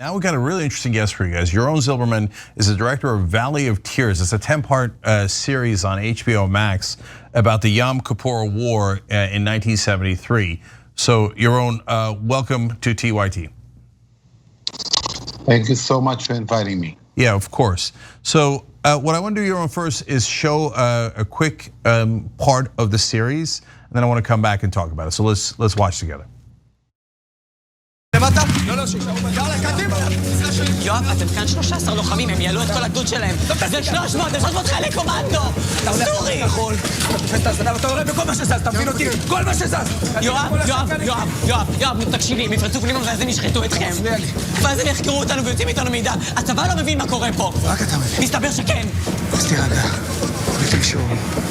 Now we've got a really interesting guest for you guys. Yaron Zilberman is the director of Valley of Tears. It's a 10-part series on HBO Max about the Yom Kippur War in 1973. So Yaron, welcome to TYT. Thank you so much for inviting me. Yeah, of course. So what I want to do, Yaron, first is show a quick part of the series, and then I want to come back and talk about it. So let's watch together. יואב, אתם כאן 13 לוחמים, הם יעלו את כל הגדוד שלהם. זה 300, יש 300 חיילי קומנדו! סורי! נכון. אתה עולה בכל מה שזז, אתה מבין אותי? כל מה שזז! יואב, תקשיב לי, הם יפרצו פנימה ואז הם ישחטו אתכם. ואז הם יחקרו אותנו ויוצאים איתנו מידע. הצבא לא מבין מה קורה פה. רק אתה מבין. מסתבר שכן. אז תירגע. ותקשור.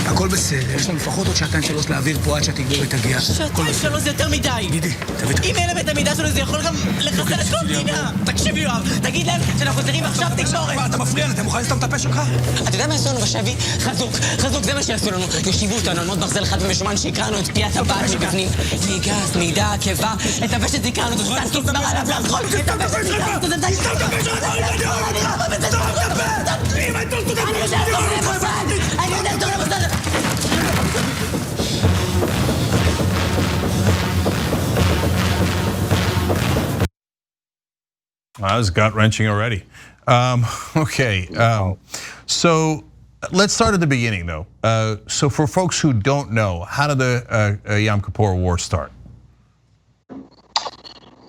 הכל בסדר, יש לנו לפחות עוד שעתיים שלוש להעביר פה עד שהתגבורת תגיע. שעתיים שלוש זה יותר מדי. גידי, תביא את... אם אין להם את המידע שלנו זה יכול גם לחסל את כל המדינה. תקשיב יואב, תגיד להם שאנחנו צריכים עכשיו תקשורת. מה, אתה מפריע לי? אתה מוכן לסתום את הפה שלך? אתה יודע מה יעשו לנו בשבי? חזוק, זה מה שיעשו לנו. יושיבו אותנו על מות ברזל חד ומשומן שיקרנו את פיית הבעל מבפנים. ניגס, מידע, עקבה, את הוושת זיקרנו, את הסטנק יסבר עליו לאכול. את הוושת זיקרנו, את הוושת זיקרנו. That was gut-wrenching already. Okay, so let's start at the beginning though. So for folks who don't know, how did the Yom Kippur War start?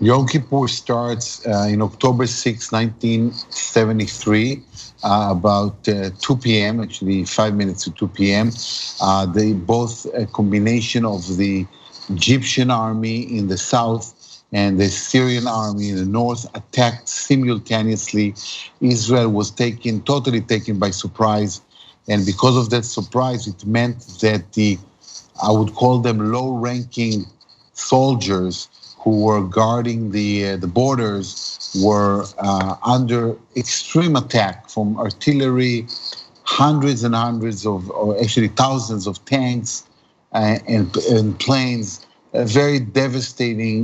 Yom Kippur starts in October 6, 1973, about 2 p.m., actually 5 minutes to 2 p.m. They both, a combination of the Egyptian army in the south and the Syrian army in the north attacked simultaneously. Israel was totally taken by surprise. And because of that surprise, it meant that I would call them low-ranking soldiers who were guarding the borders were under extreme attack from artillery, hundreds and hundreds of, or actually thousands of tanks and planes. A very devastating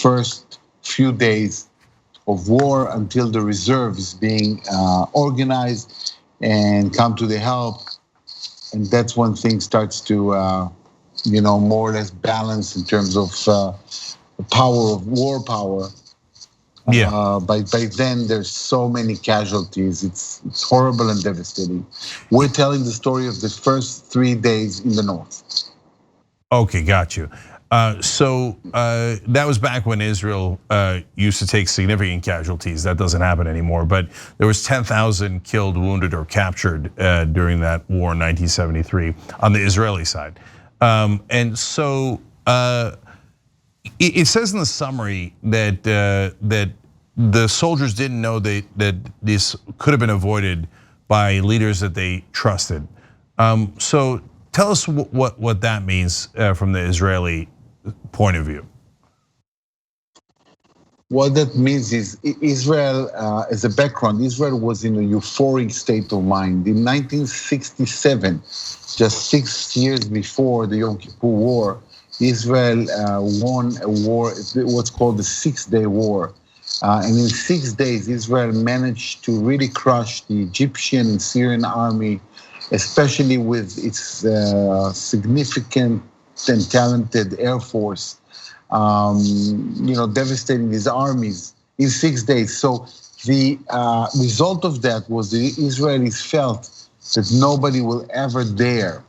first few days of war until the reserve is being organized and come to the help. And that's when things starts to, more or less balance in terms of power of war power. Yeah. By then, there's so many casualties. It's horrible and devastating. We're telling the story of the first 3 days in the north. Okay, got you. So that was back when Israel used to take significant casualties. That doesn't happen anymore. But there was 10,000 killed, wounded, or captured during that war in 1973 on the Israeli side. And so it says in the summary that the soldiers didn't know that this could have been avoided by leaders that they trusted. So tell us what that means from the Israeli point of view. What that means is Israel, as a background, Israel was in a euphoric state of mind. In 1967, just 6 years before the Yom Kippur War, Israel won a war, what's called the 6-day war. And in 6 days, Israel managed to really crush the Egyptian and Syrian army, especially with its significant and talented air force, devastating these armies in 6 days. So the result of that was the Israelis felt that nobody will ever dare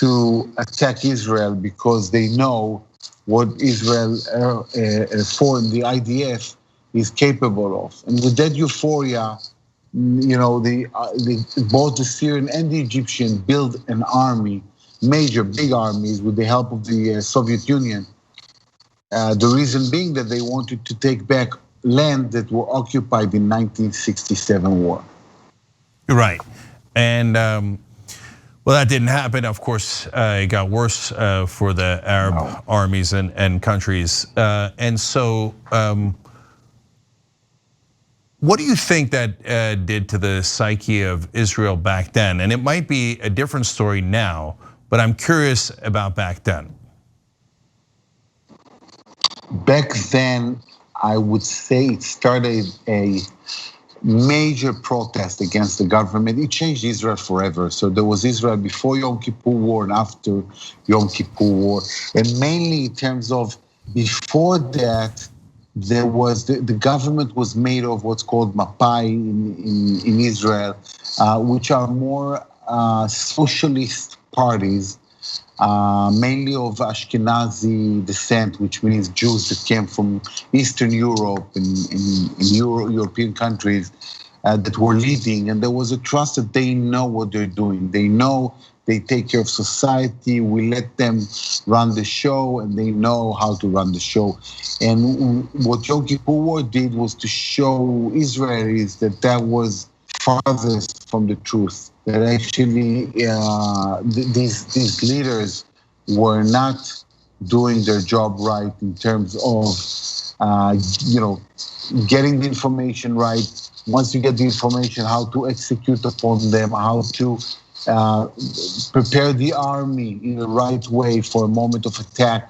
to attack Israel because they know what Israel for the IDF is capable of. And with that euphoria, both the Syrian and the Egyptian built an army, big armies with the help of the Soviet Union. The reason being that they wanted to take back land that were occupied in 1967 war. Right, and well, that didn't happen. Of course, it got worse for the Arab armies and countries. And so, what do you think that did to the psyche of Israel back then? And it might be a different story now, but I'm curious about back then. Back then, I would say it started a major protest against the government. It changed Israel forever. So there was Israel before Yom Kippur War and after Yom Kippur War. And mainly in terms of before that, there was the government was made of what's called Mapai in Israel, which are more socialist parties, mainly of Ashkenazi descent, which means Jews that came from Eastern Europe and European countries that were leading. And there was a trust that they know what they're doing. They know they take care of society. We let them run the show, and they know how to run the show. And what Yom Kippur War did was to show Israelis that was farthest from the truth. That actually these leaders were not doing their job right in terms of getting the information right. Once you get the information, how to execute upon them, how to prepare the army in the right way for a moment of attack,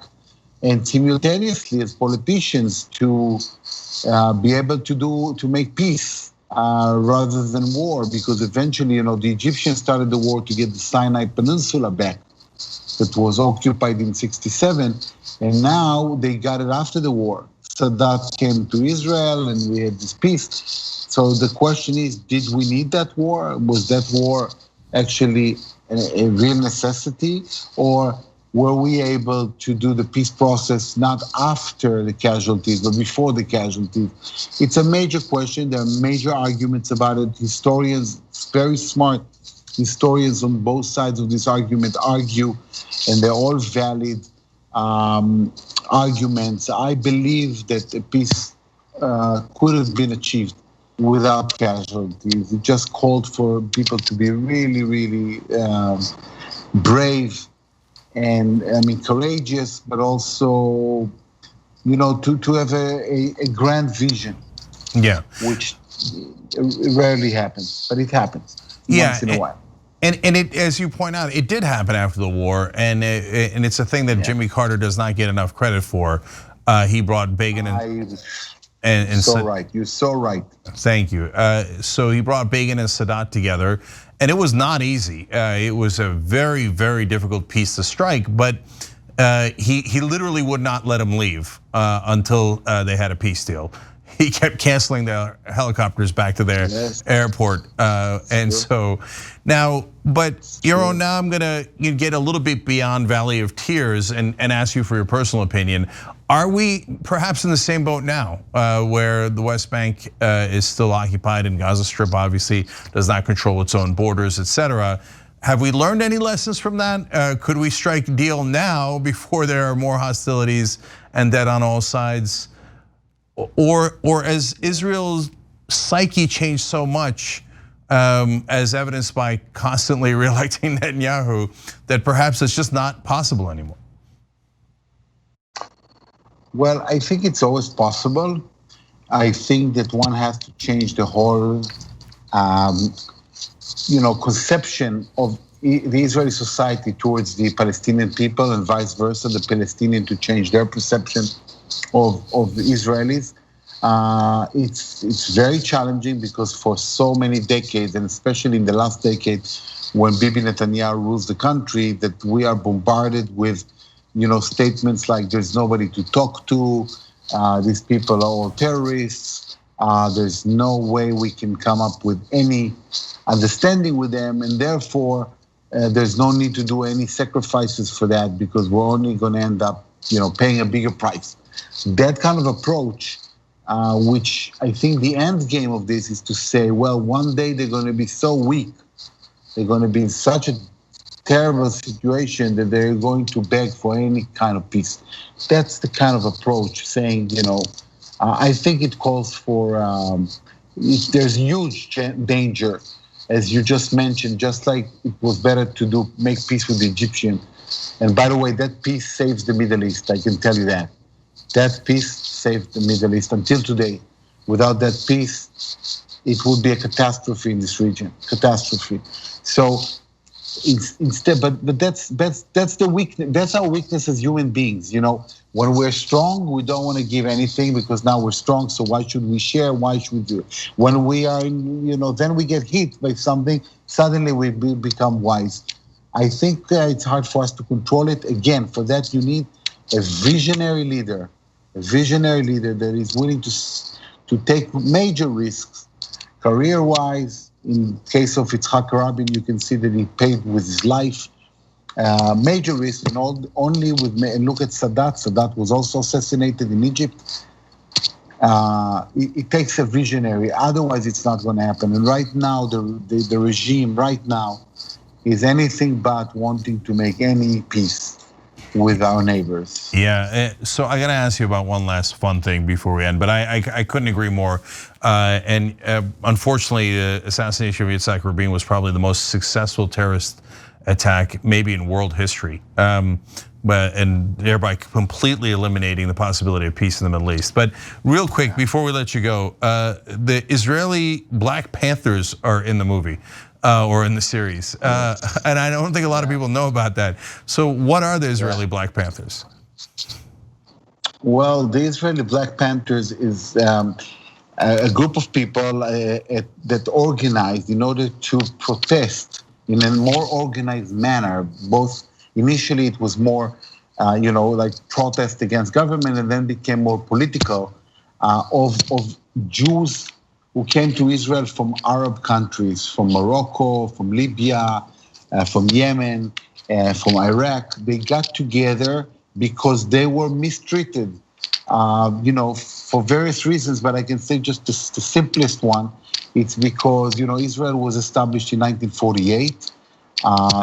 and simultaneously as politicians to be able to make peace rather than war, because eventually, the Egyptians started the war to get the Sinai Peninsula back that was occupied in 1967, and now they got it after the war. Sadat came to Israel and we had this peace. So the question is, did we need that war? Was that war actually a real necessity, or were we able to do the peace process not after the casualties, but before the casualties? It's a major question. There are major arguments about it. Historians, very smart historians on both sides of this argument argue, and they're all valid arguments. I believe that a peace could have been achieved without casualties. It just called for people to be really, really brave and courageous, but also, to have a grand vision. Yeah, which rarely happens, but it happens once in a while. And it, as you point out, it did happen after the war, and it's a thing that Jimmy Carter does not get enough credit for. He brought Begin and so right, you're so right. Thank you. So he brought Begin and Sadat together, and it was not easy. It was a very, very difficult peace to strike, but he literally would not let him leave until they had a peace deal. He kept canceling their helicopters back to their airport, and so now, but Yaron, now I'm gonna get a little bit beyond Valley of Tears and ask you for your personal opinion. Are we perhaps in the same boat now, where the West Bank is still occupied and Gaza Strip obviously does not control its own borders, etc.? Have we learned any lessons from that? Could we strike a deal now before there are more hostilities and dead on all sides? Or as Israel's psyche changed so much, as evidenced by constantly re-electing Netanyahu, that perhaps it's just not possible anymore? Well, I think it's always possible. I think that one has to change the whole, conception of the Israeli society towards the Palestinian people, and vice versa, the Palestinian to change their perception of the Israelis. It's very challenging because for so many decades, and especially in the last decade, when Bibi Netanyahu rules the country, that we are bombarded with, statements like there's nobody to talk to, these people are all terrorists, there's no way we can come up with any understanding with them, and therefore there's no need to do any sacrifices for that because we're only going to end up, paying a bigger price. That kind of approach, which I think the end game of this is to say, well, one day they're going to be so weak, they're going to be in such a terrible situation that they're going to beg for any kind of peace. That's the kind of approach, saying, I think it calls for, there's huge danger, as you just mentioned, just like it was better to make peace with the Egyptian. And by the way, that peace saves the Middle East, I can tell you that. That peace saved the Middle East until today. Without that peace, it would be a catastrophe in this region, catastrophe. So instead, but that's the weakness. That's our weakness as human beings. When we're strong, we don't want to give anything because now we're strong. So why should we share? Why should we do it? When we are, then we get hit by something. Suddenly we become wise. I think it's hard for us to control it. Again, for that you need a visionary leader that is willing to take major risks, career-wise. In case of Yitzhak Rabin, you can see that he paid with his life. Major risk, and look at Sadat. Sadat was also assassinated in Egypt. It takes a visionary, otherwise it's not going to happen. And right now, the regime right now is anything but wanting to make any peace with our neighbors. Yeah, so I got to ask you about one last fun thing before we end, but I couldn't agree more. And unfortunately, the assassination of Yitzhak Rabin was probably the most successful terrorist attack maybe in world history, and thereby completely eliminating the possibility of peace in the Middle East. But real quick, before we let you go, the Israeli Black Panthers are in the movie. Or in the series, and I don't think a lot of people know about that. So, what are the Israeli Black Panthers? Well, the Israeli Black Panthers is a group of people that organized in order to protest in a more organized manner. Both initially it was more, like protest against government, and then became more political of Jews who came to Israel from Arab countries, from Morocco, from Libya, from Yemen, from Iraq. They got together because they were mistreated, for various reasons. But I can say just the simplest one. It's because Israel was established in 1948.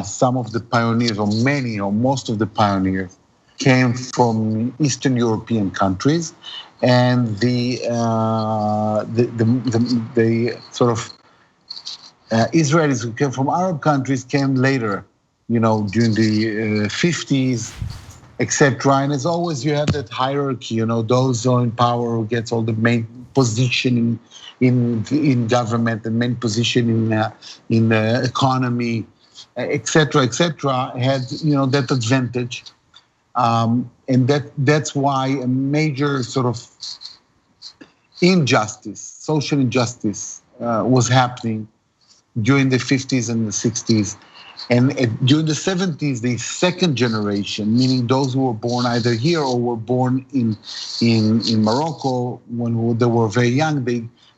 Some of the pioneers, or many, or most of the pioneers, came from Eastern European countries. And the Israelis who came from Arab countries came later, during the 50s, etc. And as always, you have that hierarchy. Those who are in power who gets all the main position in government and main position in the economy, etc. Had that advantage. And that's why a major sort of injustice, social injustice, was happening during the 50s and the 60s. And during the 70s, the second generation, meaning those who were born either here or were born in Morocco when they were very young,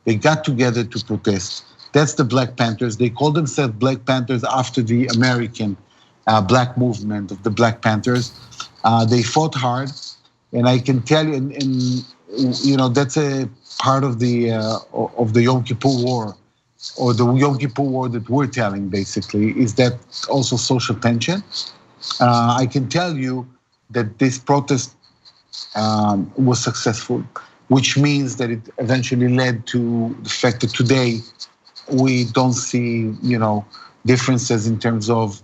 they got together to protest. That's the Black Panthers. They call themselves Black Panthers after the American black movement of the Black Panthers. They fought hard, and I can tell you, and that's a part of the Yom Kippur War, or the Yom Kippur War that we're telling. Basically, is that also social tension? I can tell you that this protest was successful, which means that it eventually led to the fact that today we don't see differences in terms of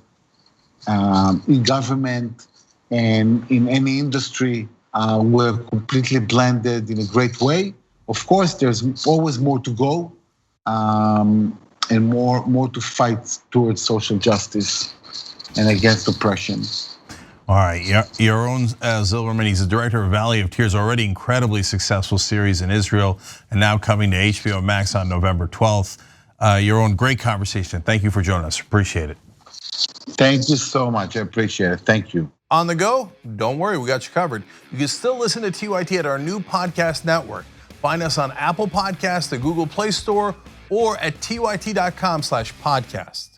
in government. And in any industry, we're completely blended in a great way. Of course, there's always more to go, and more to fight towards social justice and against oppression. All right, Yaron Zilberman, he's the director of Valley of Tears, already incredibly successful series in Israel, and now coming to HBO Max on November 12th. Yaron, great conversation. Thank you for joining us. Appreciate it. Thank you so much. I appreciate it. Thank you. On the go? Don't worry, we got you covered. You can still listen to TYT at our new podcast network. Find us on Apple Podcasts, the Google Play Store, or at tyt.com/podcast.